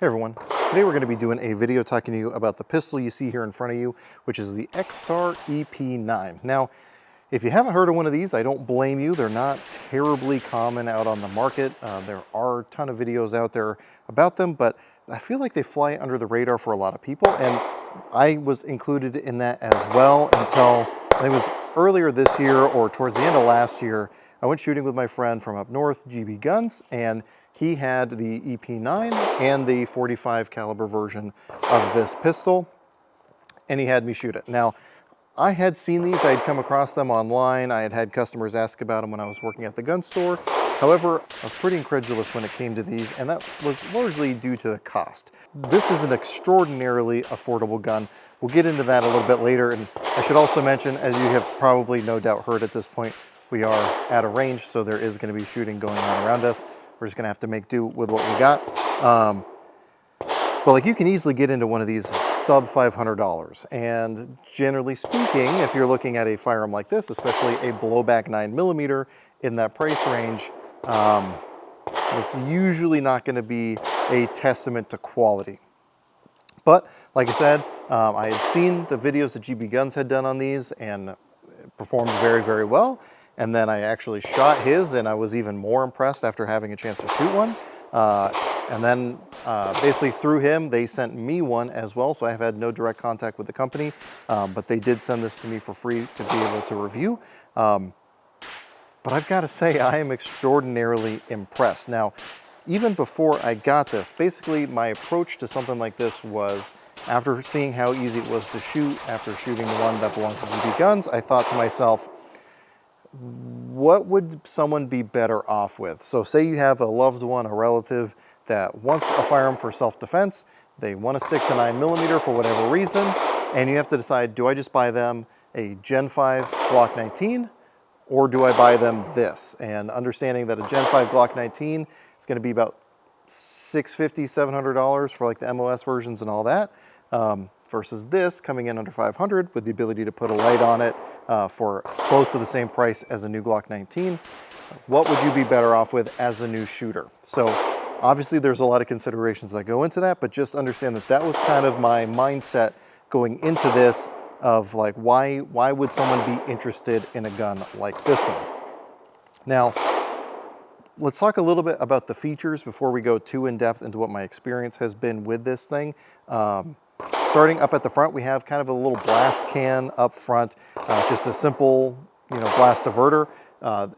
Hey everyone, today we're going to be doing a video talking to you about the pistol you see here in front of you, which is the Extar EP9. Now, if you haven't heard of one of these, I don't blame you. They're not terribly common out on the market. There are a ton of videos out there about them, but I feel like they fly under the radar for a lot of people, and I was included in that as well until I think it was earlier this year or towards the end of last year. I went shooting with my friend from up north, GBGuns, and he had the EP9 and the 45 caliber version of this pistol, and he had me shoot it. Now, I had seen these, I had come across them online, I had had customers ask about them when I was working at the gun store. However, I was pretty incredulous when it came to these, and that was largely due to the cost. This is an extraordinarily affordable gun. We'll get into that a little bit later, and I should also mention, as you have probably no doubt heard at this point, we are at a range, so there is going to be shooting going on around us. We're just going to have to make do with what we got. But like, you can easily get into one of these sub $500. And generally speaking, if you're looking at a firearm like this, especially a blowback 9mm in that price range, it's usually not going to be a testament to quality. But like I said, I had seen the videos that GBGuns had done on these and it performed very, very well. And then I actually shot his, and I was even more impressed after having a chance to shoot one. And then basically through him, they sent me one as well. So I have had no direct contact with the company, but they did send this to me for free to be able to review. But I've got to say, I am extraordinarily impressed. Now, even before I got this, basically my approach to something like this was, after seeing how easy it was to shoot, after shooting the one that belonged to GBGuns, I thought to myself, what would someone be better off with? So say you have a loved one, a relative that wants a firearm for self-defense, they want to stick to 9mm for whatever reason, and you have to decide, do I just buy them a Gen 5 Glock 19, or do I buy them this? And understanding that a Gen 5 Glock 19 is going to be about $650, $700 for like the MOS versions and all that, versus this coming in under $500 with the ability to put a light on it for close to the same price as a new Glock 19. What would you be better off with as a new shooter? So obviously there's a lot of considerations that go into that, but just understand that that was kind of my mindset going into this, of like, why would someone be interested in a gun like this one? Now, let's talk a little bit about the features before we go too in depth into what my experience has been with this thing. Starting up at the front, we have kind of a little blast can up front. It's just a simple, blast diverter.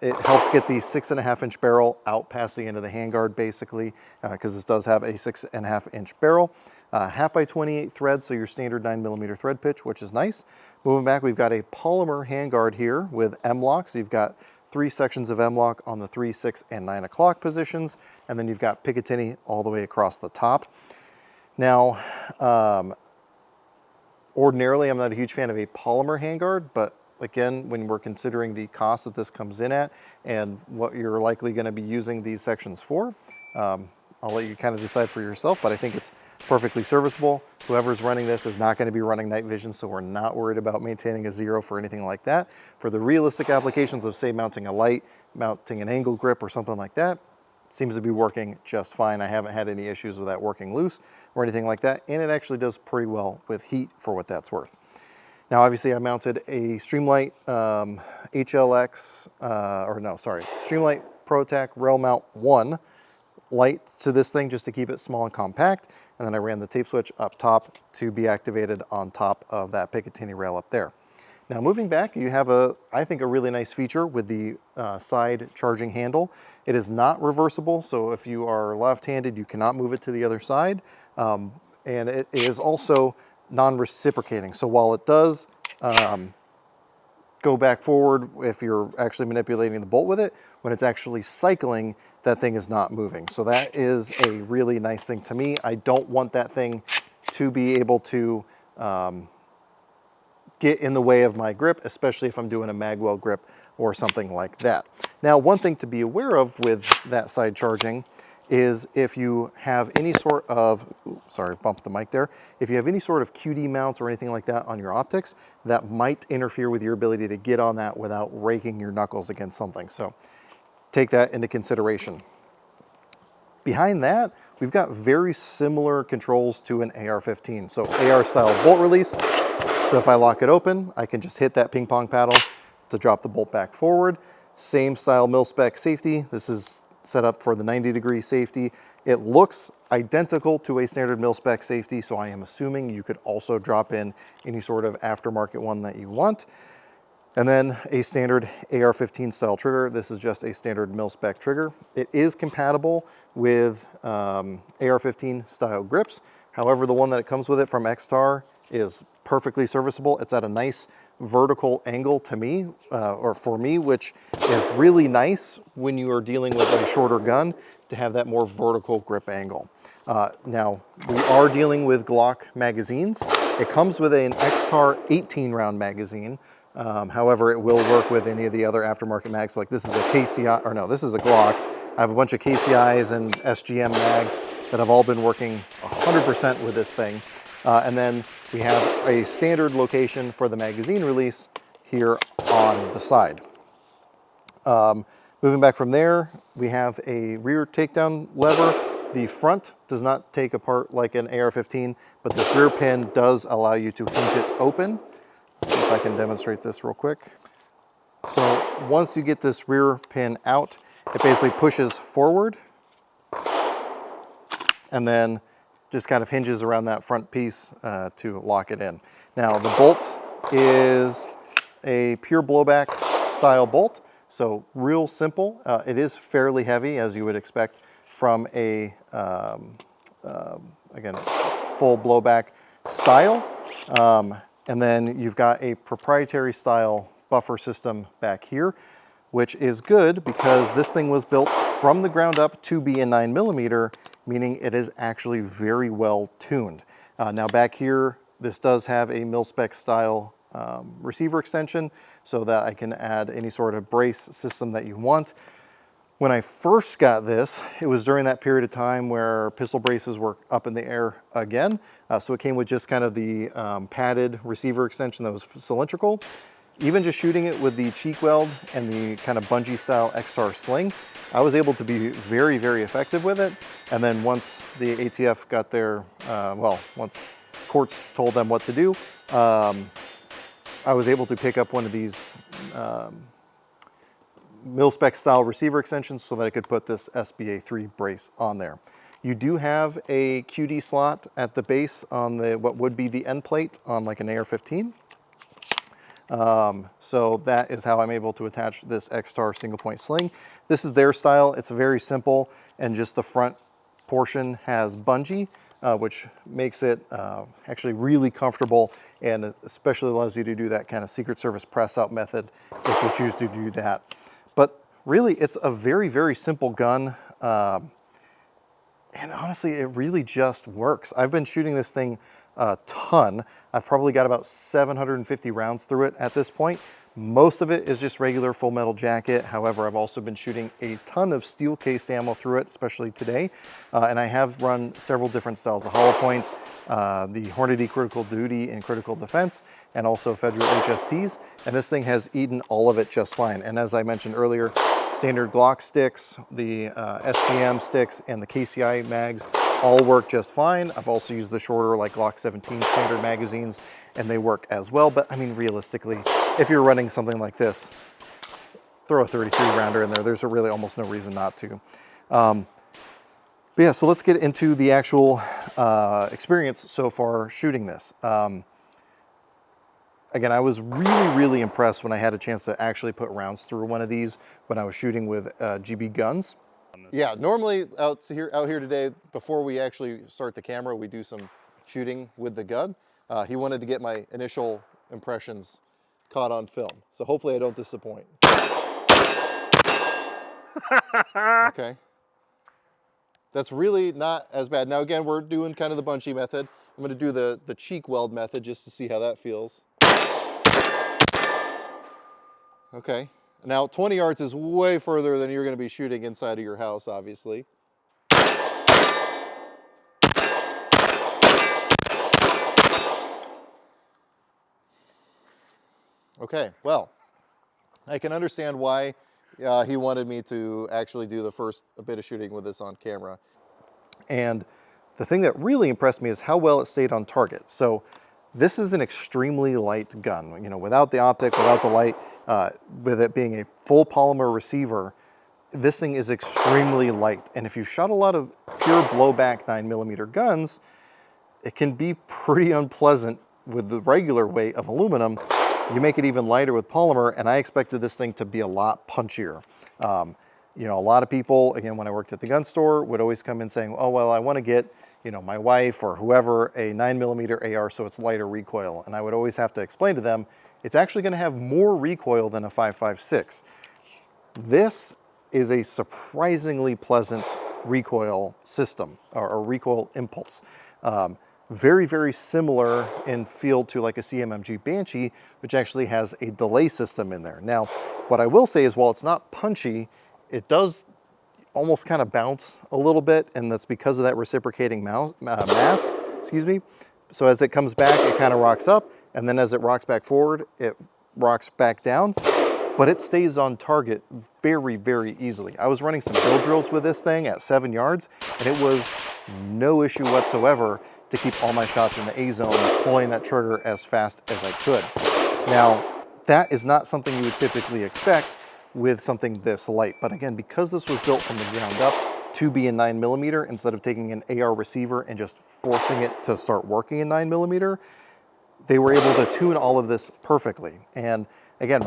It helps get the 6.5-inch barrel out past the end of the handguard, basically, because this does have a 6.5-inch barrel. Half by 28 thread, so your standard 9mm thread pitch, which is nice. Moving back, we've got a polymer handguard here with M-lock. So you've got 3 sections of M-lock on the 3, 6, and 9 o'clock positions, and then you've got Picatinny all the way across the top. Now, ordinarily, I'm not a huge fan of a polymer handguard, but again, when we're considering the cost that this comes in at and what you're likely going to be using these sections for, I'll let you kind of decide for yourself, but I think it's perfectly serviceable. Whoever's running this is not going to be running night vision, so we're not worried about maintaining a 0 for anything like that. For the realistic applications of, say, mounting a light, mounting an angle grip or something like that, it seems to be working just fine. I haven't had any issues with that working loose or anything like that, and it actually does pretty well with heat for what that's worth. Now, obviously, I mounted a Streamlight Streamlight ProTac Rail Mount 1 light to this thing just to keep it small and compact, and then I ran the tape switch up top to be activated on top of that Picatinny rail up there. Now, moving back, you have I think a really nice feature with the side charging handle. It is not reversible, so if you are left-handed, you cannot move it to the other side, and it is also non-reciprocating. So while it does go back forward if you're actually manipulating the bolt with it, when it's actually cycling, that thing is not moving. So that is a really nice thing to me. I don't want that thing to be able to get in the way of my grip, especially if I'm doing a magwell grip or something like that. Now, one thing to be aware of with that side charging is if you have any sort of, sorry, bumped the mic there. If you have any sort of QD mounts or anything like that on your optics, that might interfere with your ability to get on that without raking your knuckles against something. So take that into consideration. Behind that, we've got very similar controls to an AR-15. So AR style bolt release. So if I lock it open, I can just hit that ping pong paddle to drop the bolt back forward. Same style mil-spec safety. This is set up for the 90-degree safety. It looks identical to a standard mil-spec safety, so I am assuming you could also drop in any sort of aftermarket one that you want. And then a standard AR-15 style trigger. This is just a standard mil-spec trigger. It is compatible with AR-15 style grips. However, the one that it comes with it from Extar is perfectly serviceable. It's at a nice vertical angle to me, or for me, which is really nice when you are dealing with a shorter gun to have that more vertical grip angle. Now, we are dealing with Glock magazines. It comes with an Extar 18 round magazine. However, it will work with any of the other aftermarket mags. Like this is a KCI, or no, this is a Glock. I have a bunch of KCIs and SGM mags that have all been working 100% with this thing. And then we have a standard location for the magazine release here on the side. Moving back from there, we have a rear takedown lever. The front does not take apart like an AR-15, but this rear pin does allow you to hinge it open. Let's see if I can demonstrate this real quick. So once you get this rear pin out, it basically pushes forward and then just kind of hinges around that front piece to lock it in. Now the bolt is a pure blowback style bolt, so real simple. It is fairly heavy, as you would expect from a, again, full blowback style. And then you've got a proprietary style buffer system back here, which is good because this thing was built from the ground up to be a 9mm, meaning it is actually very well tuned. Now back here, this does have a mil-spec style receiver extension so that I can add any sort of brace system that you want. When I first got this, it was during that period of time where pistol braces were up in the air again. So it came with just kind of the padded receiver extension that was cylindrical. Even just shooting it with the cheek weld and the kind of bungee style Extar sling, I was able to be very, very effective with it. And then once the ATF got their, once courts told them what to do, I was able to pick up one of these mil-spec style receiver extensions so that I could put this SBA3 brace on there. You do have a QD slot at the base on the what would be the end plate on like an AR-15. So that is how I'm able to attach this Extar single point sling. This is their style. It's very simple, and just the front portion has bungee, which makes it actually really comfortable, and especially allows you to do that kind of Secret Service press out method if you choose to do that. But really, it's a very, very simple gun. And honestly, it really just works. I've been shooting this thing a ton. I've probably got about 750 rounds through it at this point. Most of it is just regular full metal jacket. However, I've also been shooting a ton of steel cased ammo through it, especially today. And I have run several different styles of hollow points, the Hornady Critical Duty and Critical Defense, and also Federal HSTs. And this thing has eaten all of it just fine. And as I mentioned earlier, standard Glock sticks, the SGM sticks, and the KCI mags all work just fine. I've also used the shorter like Glock 17 standard magazines, and they work as well. But I mean, realistically, if you're running something like this, throw a 33 rounder in there. There's really almost no reason not to. But yeah, so let's get into the actual experience so far shooting this. Again, I was really, really impressed when I had a chance to actually put rounds through one of these when I was shooting with GBGuns. Yeah, normally out here today, before we actually start the camera, we do some shooting with the gun. He wanted to get my initial impressions caught on film, so hopefully I don't disappoint. Okay. That's really not as bad. Now again, we're doing kind of the bungee method. I'm gonna do the cheek weld method just to see how that feels. Okay, now 20 yards is way further than you're gonna be shooting inside of your house, obviously. Okay, well, I can understand why he wanted me to actually do the first bit of shooting with this on camera. And the thing that really impressed me is how well it stayed on target. So this is an extremely light gun, you know, without the optic, without the light, with it being a full polymer receiver, this thing is extremely light. And if you've shot a lot of pure blowback 9mm guns, it can be pretty unpleasant with the regular weight of aluminum. You make it even lighter with polymer, and I expected this thing to be a lot punchier. You know, a lot of people, again, when I worked at the gun store, would always come in saying, oh, well, I want to get, you know, my wife or whoever a 9mm AR so it's lighter recoil. And I would always have to explain to them, it's actually going to have more recoil than a 5.56. This is a surprisingly pleasant recoil system, or recoil impulse. Very, very similar in feel to like a CMMG Banshee, which actually has a delay system in there. Now, what I will say is while it's not punchy, it does almost kind of bounce a little bit, and that's because of that reciprocating mass, excuse me. So as it comes back, it kind of rocks up, and then as it rocks back forward, it rocks back down, but it stays on target very, very easily. I was running some bill drills with this thing at 7 yards, and it was no issue whatsoever to keep all my shots in the A zone, pulling that trigger as fast as I could. Now, that is not something you would typically expect with something this light. But again, because this was built from the ground up to be in 9mm, instead of taking an AR receiver and just forcing it to start working in 9mm, they were able to tune all of this perfectly. And again,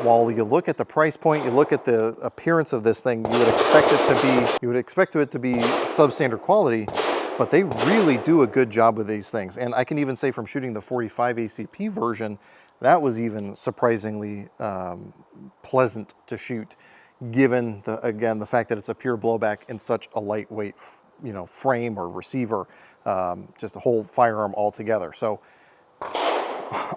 while you look at the price point, you look at the appearance of this thing, you would expect it to be substandard quality, but they really do a good job with these things. And I can even say from shooting the 45 ACP version, that was even surprisingly pleasant to shoot, given the fact that it's a pure blowback in such a lightweight, you know, frame or receiver, just a whole firearm altogether. So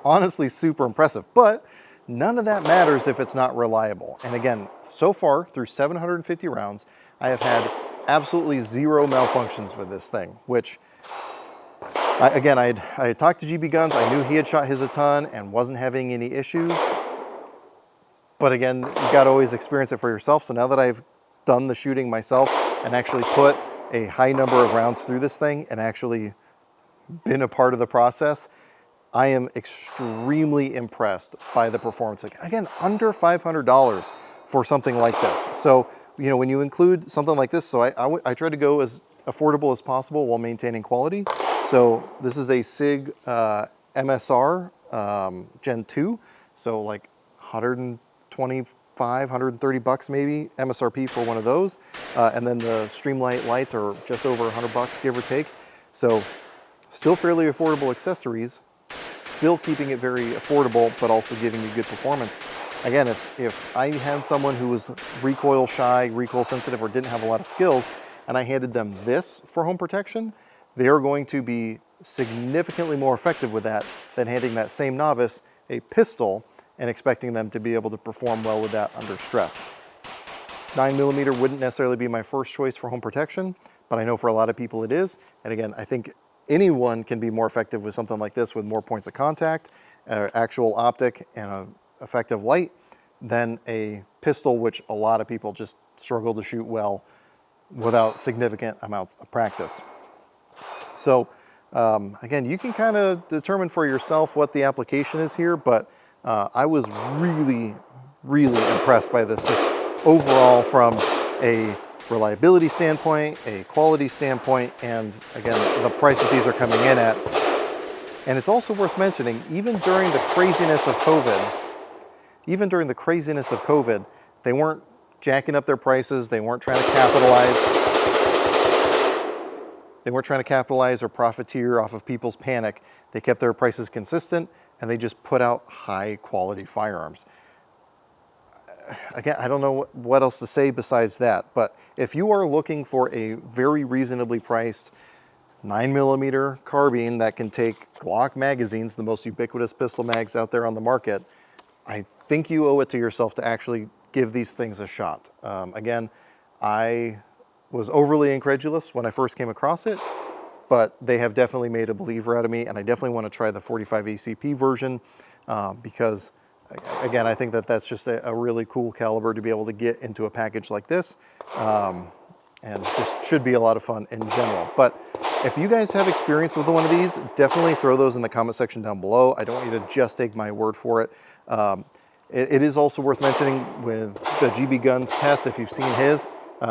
honestly, super impressive. But none of that matters if it's not reliable. And again, so far through 750 rounds, I have had absolutely zero malfunctions with this thing, which I had talked to GBGuns. I knew he had shot his a ton and wasn't having any issues. But again, you got to always experience it for yourself. So now that I've done the shooting myself and actually put a high number of rounds through this thing and actually been a part of the process, I am extremely impressed by the performance. Again, under $500 for something like this. So, you know, when you include something like this, so I try to go as affordable as possible while maintaining quality. So this is a SIG MSR Gen 2. So like 125, 130 bucks maybe MSRP for one of those. And then the Streamlight lights are just over 100 bucks, give or take. So still fairly affordable accessories, still keeping it very affordable, but also giving you good performance. Again, if I had someone who was recoil shy, recoil sensitive, or didn't have a lot of skills, and I handed them this for home protection, they are going to be significantly more effective with that than handing that same novice a pistol and expecting them to be able to perform well with that under stress. 9mm wouldn't necessarily be my first choice for home protection, but I know for a lot of people it is. And again, I think anyone can be more effective with something like this with more points of contact, actual optic, and an effective light than a pistol, which a lot of people just struggle to shoot well without significant amounts of practice. So again, you can kind of determine for yourself what the application is here, but I was really, really impressed by this just overall from a reliability standpoint, a quality standpoint, and again, the price that these are coming in at. And it's also worth mentioning, even during the craziness of COVID, they weren't jacking up their prices. They weren't trying to capitalize. They weren't trying to capitalize or profiteer off of people's panic. They kept their prices consistent, and they just put out high quality firearms. Again, I don't know what else to say besides that, but if you are looking for a very reasonably priced 9mm carbine that can take Glock magazines, the most ubiquitous pistol mags out there on the market, I think you owe it to yourself to actually give these things a shot. Again, I was overly incredulous when I first came across it, but they have definitely made a believer out of me, and I definitely want to try the 45 ACP version because, again, I think that that's just a really cool caliber to be able to get into a package like this. And and just should be a lot of fun in general. But if you guys have experience with one of these, definitely throw those in the comment section down below. I don't want you to just take my word for it. It is also worth mentioning with the GBGuns test, if you've seen his,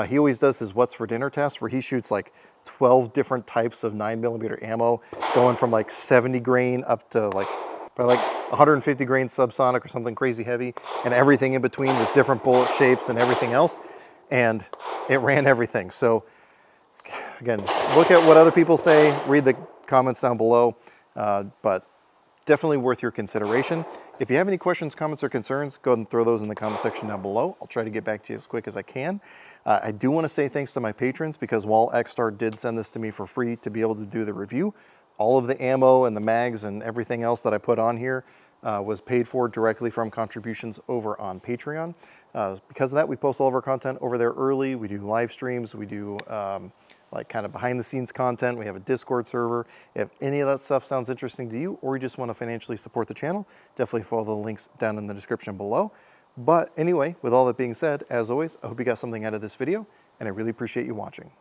he always does his what's for dinner test where he shoots like 12 different types of 9mm ammo, going from like 70 grain up to like 150 grain subsonic or something crazy heavy, and everything in between with different bullet shapes and everything else. And it ran everything. So again, look at what other people say, read the comments down below, but definitely worth your consideration. If you have any questions, comments, or concerns, go ahead and throw those in the comment section down below. I'll try to get back to you as quick as I can. I do want to say thanks to my patrons, because while Extar did send this to me for free to be able to do the review, all of the ammo and the mags and everything else that I put on here was paid for directly from contributions over on Patreon. Because of that, we post all of our content over there early. We do live streams. We do like kind of behind the scenes content. We have a Discord server. If any of that stuff sounds interesting to you, or you just want to financially support the channel, definitely follow the links down in the description below. But anyway, with all that being said, as always, I hope you got something out of this video, and I really appreciate you watching.